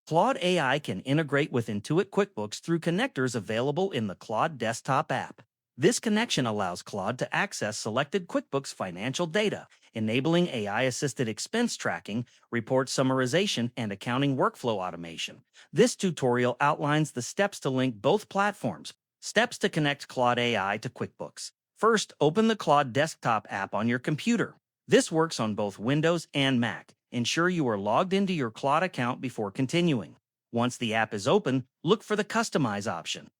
Claude AI can integrate with Intuit QuickBooks through connectors available in the Claude desktop app. This connection allows Claude to access selected QuickBooks financial data, enabling AI-assisted expense tracking, report summarization, and accounting workflow automation. This tutorial outlines the steps to link both platforms. Steps to connect Claude AI to QuickBooks. First, open the Claude desktop app on your computer. This works on both Windows and Mac. Ensure you are logged into your Claude account before continuing. Once the app is open, look for the Customize option.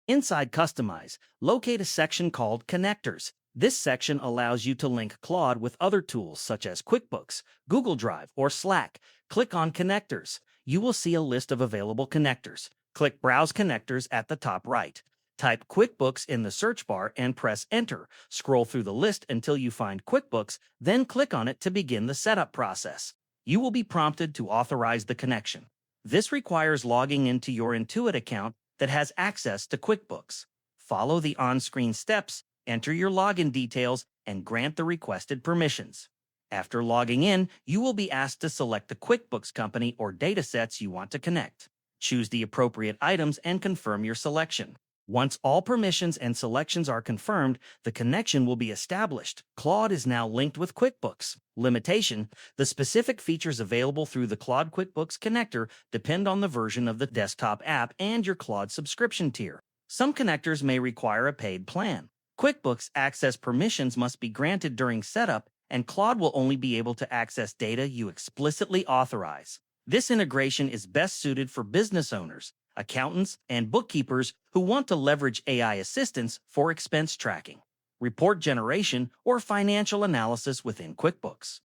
Inside Customize, locate a section called Connectors. This section allows you to link Claude with other tools such as QuickBooks, Google Drive, or Slack. Click on Connectors. You will see a list of available connectors. Click Browse Connectors at the top right. Type QuickBooks in the search bar and press Enter. Scroll through the list until you find QuickBooks, then click on it to begin the setup process. You will be prompted to authorize the connection. This requires logging into your Intuit account that has access to QuickBooks. Follow the on-screen steps, enter your login details, and grant the requested permissions. After logging in, you will be asked to select the QuickBooks company or datasets you want to connect. Choose the appropriate items and confirm your selection. Once all permissions and selections are confirmed, the connection will be established. Claude is now linked with QuickBooks. Limitation: the specific features available through the Claude QuickBooks connector depend on the version of the desktop app and your Claude subscription tier. Some connectors may require a paid plan. QuickBooks access permissions must be granted during setup, and Claude will only be able to access data you explicitly authorize. This integration is best suited for business owners, accountants, and bookkeepers who want to leverage AI assistance for expense tracking, report generation, or financial analysis within QuickBooks.